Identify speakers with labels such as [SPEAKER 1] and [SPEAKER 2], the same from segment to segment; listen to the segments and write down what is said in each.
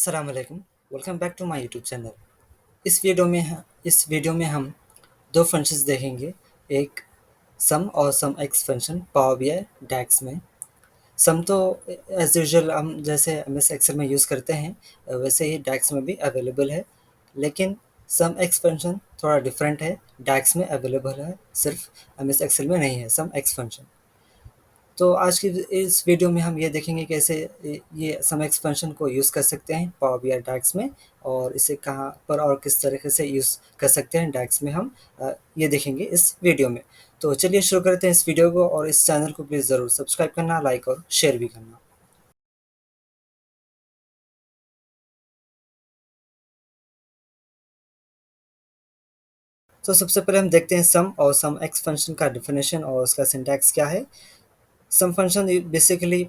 [SPEAKER 1] अस्सलाम वालेकुम। Welcome back to my YouTube channel. इस वीडियो में हम दो फंक्शंस देखेंगे। एक सम और SUMX function Power BI DAX में। सम तो एज यूजुअल हम जैसे एमएस एक्सेल में यूज़ करते हैं वैसे ही डैक्स में भी अवेलेबल है, लेकिन सम एक्स फंक्शन थोड़ा डिफरेंट है। डैक्स में अवेलेबल है, सिर्फ एमएस एक्सेल में नहीं है सम एक्स फंक्शन। तो आज की इस वीडियो में हम ये देखेंगे कैसे ये सम एक्सपेंशन को यूज़ कर सकते हैं पावर बीआई डैक्स में, और इसे कहाँ पर और किस तरीके से यूज़ कर सकते हैं डैक्स में हम ये देखेंगे इस वीडियो में। तो चलिए शुरू करते हैं इस वीडियो को, और इस चैनल को प्लीज़ ज़रूर सब्सक्राइब करना, लाइक और शेयर भी करना। तो सबसे पहले हम देखते हैं सम और सम एक्स फंक्शन का डिफिनेशन और उसका सिंटैक्स क्या है। सम फंक्शन बेसिकली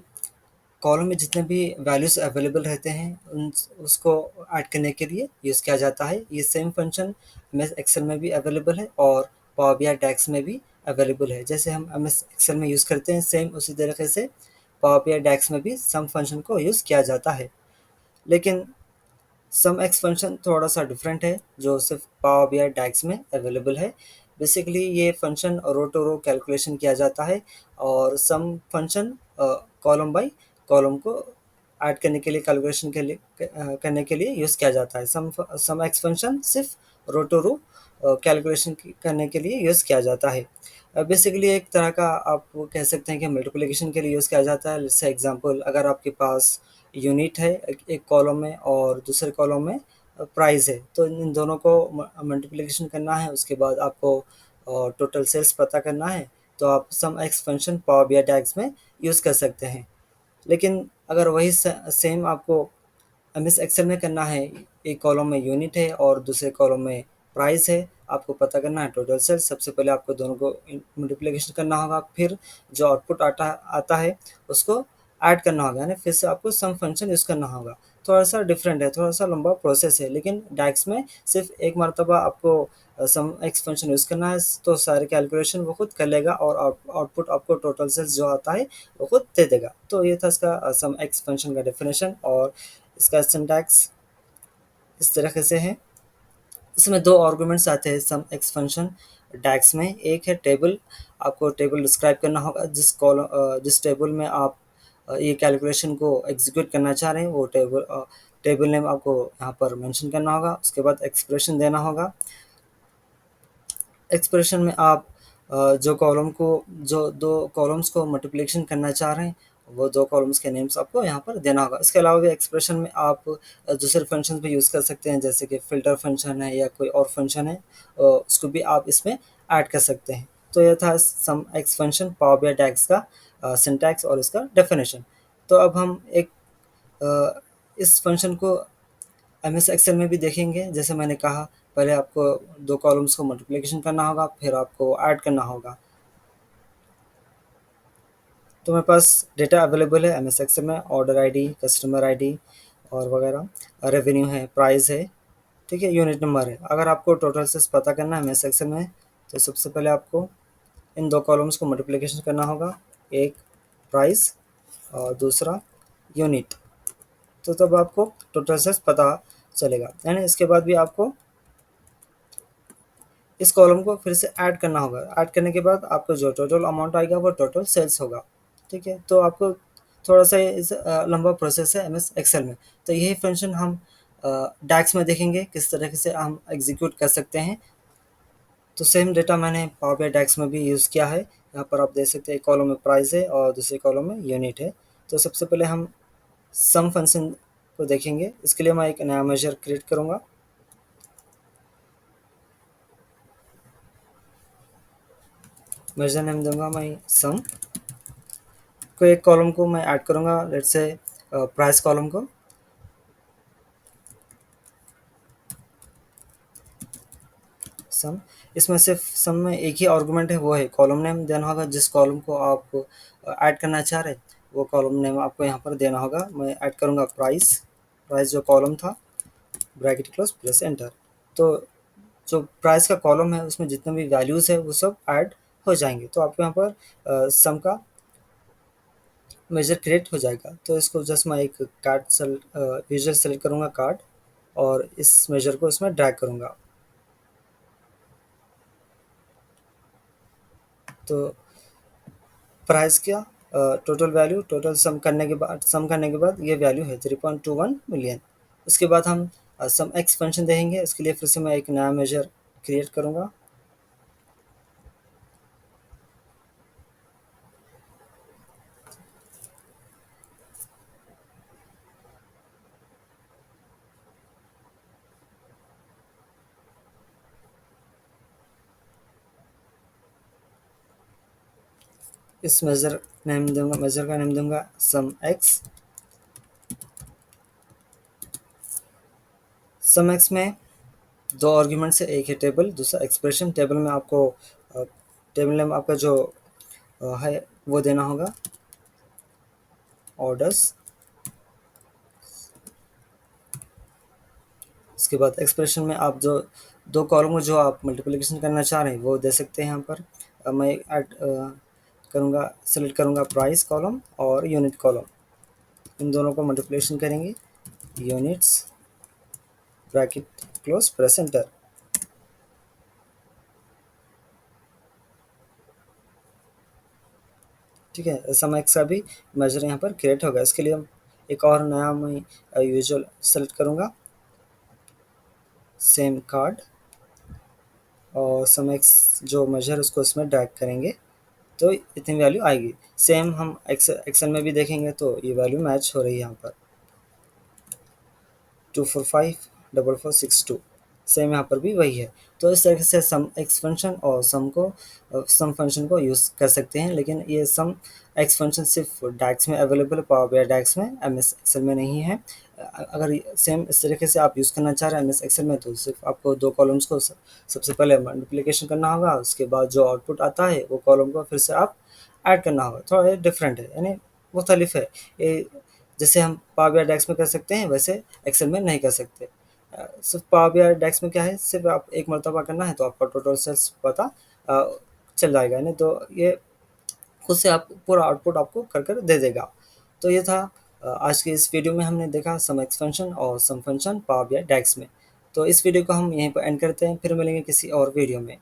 [SPEAKER 1] कॉलम में जितने भी वैल्यूज़ अवेलेबल रहते हैं उन उसको ऐड करने के लिए यूज़ किया जाता है। ये सेम फंक्शन एम एस एक्सेल में भी अवेलेबल है और पावर बीआई डैक्स में भी अवेलेबल है। जैसे हम एम एस एक्सेल में यूज़ करते हैं, सेम उसी तरीके से पावर बीआई डैक्स में भी सम फंक्शन को यूज़ किया जाता है। लेकिन सम एक्स फंक्शन थोड़ा सा डिफरेंट है, जो सिर्फ पावर बीआई डैक्स में अवेलेबल है। बेसिकली ये function row to row calculation किया जाता है, और sum function column by column को ऐड करने के लिए, कैलकुलेशन के लिए करने के लिए यूज़ किया जाता है। सम एक्स फंक्शन सिर्फ रो टू रो कैलकुलेशन करने के लिए यूज़ किया जाता है। बेसिकली एक तरह का आप वो कह सकते हैं कि मल्टीप्लिकेशन के लिए यूज़ किया जाता है। जैसे एग्जांपल, अगर आपके पास यूनिट है एक कॉलम में और दूसरे कॉलम में प्राइस है, तो इन दोनों को मल्टीप्लिकेशन करना है, उसके बाद आपको टोटल सेल्स पता करना है, तो आप सम x function Power BI DAX में यूज़ कर सकते हैं। लेकिन अगर वही सेम आपको एमएस एक्सेल में करना है, एक कॉलम में यूनिट है और दूसरे कॉलम में प्राइस है, आपको पता करना है टोटल सेल्स। सबसे पहले आपको दोनों को मल्टीप्लिकेशन करना होगा, फिर जो आउटपुट आता आता है उसको ऐड करना होगा, यानी फिर से आपको सम फंक्शन यूज़ करना होगा। थोड़ा सा डिफरेंट है, थोड़ा सा लंबा प्रोसेस है, लेकिन डैक्स में सिर्फ एक मरतबा आपको सम एक्स फंक्शन यूज़ करना है, तो सारे कैलकुलेशन वो खुद कर लेगा और आउटपुट आपको टोटल सेल्स जो आता है वो खुद दे देगा। तो ये था इसका सम एक्स फंक्शन का डेफिनेशन, और इसका सिंटैक्स इस तरीके से है। इसमें दो आर्गुमेंट्स आते हैं सम एक्स फंक्शन डैक्स में। एक है टेबल, आपको टेबल डिस्क्राइब करना होगा जिस टेबल में आप ये कैलकुलेशन को एग्जीक्यूट करना चाह रहे हैं, वो टेबल नेम आपको यहाँ पर मेंशन करना होगा। उसके बाद एक्सप्रेशन देना होगा। एक्सप्रेशन में आप जो दो कॉलम्स को मल्टीप्लिकेशन करना चाह रहे हैं, वो दो कॉलम्स के नेम्स आपको यहाँ पर देना होगा। इसके अलावा भी एक्सप्रेशन में आप दूसरे फंक्शन भी यूज़ कर सकते हैं, जैसे कि फ़िल्टर फंक्शन है या कोई और फंक्शन है, उसको भी आप इसमें ऐड कर सकते हैं। तो यह था सम एक्स फंक्शन पावर बीआई डैक्स का सिंटैक्स और इसका डेफिनेशन। तो अब हम इस फंक्शन को एमएस एक्सेल में भी देखेंगे। जैसे मैंने कहा, पहले आपको दो कॉलम्स को मल्टीप्लिकेशन करना होगा, फिर आपको ऐड करना होगा। तो मेरे पास डेटा अवेलेबल है एमएस एक्सेल में, ऑर्डर आईडी, कस्टमर आईडी और वगैरह, रेवेन्यू है, प्राइस है, ठीक है, यूनिट नंबर है। अगर आपको टोटल सेल्स पता करना है एमएस एक्सेल में, तो सबसे पहले आपको इन दो कॉलम्स को मल्टीप्लिकेशन करना होगा, एक प्राइस और दूसरा यूनिट। तो तब आपको टोटल सेल्स पता चलेगा। यानी इसके बाद भी आपको इस कॉलम को फिर से ऐड करना होगा। ऐड करने के बाद आपको जो टोटल अमाउंट आएगा वो टोटल सेल्स होगा, ठीक है। तो आपको थोड़ा सा लंबा प्रोसेस है एमएस एक्सेल में। तो यही फंक्शन हम डैक्स में देखेंगे किस तरीके से हम एग्जीक्यूट कर सकते हैं। तो सेम डेटा मैंने पावर बाई डैक्स में भी यूज़ किया है। यहाँ पर आप देख सकते हैं, एक कॉलम में प्राइस है और दूसरे कॉलम में यूनिट है। तो सबसे पहले हम सम फंक्शन को देखेंगे। इसके लिए मैं एक नया मेजर क्रिएट करूँगा। मेजर नेम दूंगा मैं सम। को एक कॉलम को मैं ऐड करूँगा, लेट्स से प्राइस कॉलम को। सम, इसमें सिर्फ सम में एक ही आर्गुमेंट है, वो है कॉलम नेम देना होगा। जिस कॉलम को आप ऐड करना चाह रहे हैं वो कॉलम नेम आपको यहाँ पर देना होगा। मैं ऐड करूँगा प्राइस, प्राइस जो कॉलम था, ब्रैकेट क्लोज प्लस एंटर। तो जो प्राइस का कॉलम है उसमें जितने भी वैल्यूज़ है वो सब ऐड हो जाएंगे। तो आपको यहाँ पर सम का मेजर क्रिएट हो जाएगा। तो इसको जस्ट मैं एक कार्ड विजुअल सेलेक्ट करूँगा कार्ड, और इस मेजर को इसमें ड्रैग करूँगा। तो प्राइस क्या, टोटल वैल्यू, टोटल सम करने के बाद ये वैल्यू है 3.21 मिलियन। उसके बाद हम सम एक्स फंक्शन देंगे। इसके लिए फिर से मैं एक नया मेजर क्रिएट करूँगा। इस मेजर का नेम दूंगा सम एक्स। सम एक्स में दो आर्ग्यूमेंट से, एक है टेबल, दूसरा एक्सप्रेशन। टेबल में आपको टेबल नेम आपका जो है वो देना होगा, ऑर्डर्स। उसके बाद एक्सप्रेशन में आप जो दो कॉलम को जो आप मल्टीप्लिकेशन करना चाह रहे हैं वो दे सकते हैं यहाँ पर। मैं ऐड करूँगा, सेलेक्ट करूँगा प्राइस कॉलम और यूनिट कॉलम, इन दोनों को मल्टीप्लिकेशन करेंगे। Units bracket close press enter. ठीक है, सम एक्स का भी मेजर यहाँ पर क्रिएट होगा। इसके लिए हम एक और नया मैं यूजुअल सेलेक्ट करूँगा, सेम कार्ड, और सम एक्स जो मेजर उसको इसमें ड्रैग करेंगे तो इतनी वैल्यू आएगी। सेम हम एक्सेल में भी देखेंगे तो ये वैल्यू मैच हो रही है यहाँ पर, 2454462। सेम यहाँ पर भी वही है। तो इस तरीके से सम एक्स फंक्शन और सम फंक्शन को यूज़ कर सकते हैं। लेकिन ये सम एक्स फंक्शन सिर्फ डैक्स में अवेलेबल है, पावर बीआई डैक्स में, एम एस एक्सेल में नहीं है। अगर सेम इस तरीके से आप यूज़ करना चाह रहे हैं एम एस एक्सेल में, तो सिर्फ आपको दो कॉलम्स को सबसे पहले मल्टीप्लिकेशन करना होगा। उसके बाद जो आउटपुट आता है वो कॉलम को फिर से आप ऐड करना होगा। थोड़ा ये डिफरेंट है, यानी मुख्तलिफ है ये। जैसे हम पावर बीआई डैक्स में कर सकते हैं वैसे एक्सेल में नहीं कर सकते। सिर्फ पावर बीआई डैक्स में क्या है, सिर्फ आप एक मरतबा करना है तो आपका टोटल सेल्स पता चल जाएगा, नहीं तो ये खुद से आप पूरा आउटपुट आपको कर कर दे देगा। तो ये था आज के इस वीडियो में हमने देखा सम एक्सपेंशन और sum function Power BI DAX में। तो इस वीडियो को हम यहीं पर एंड करते हैं, फिर मिलेंगे किसी और वीडियो में।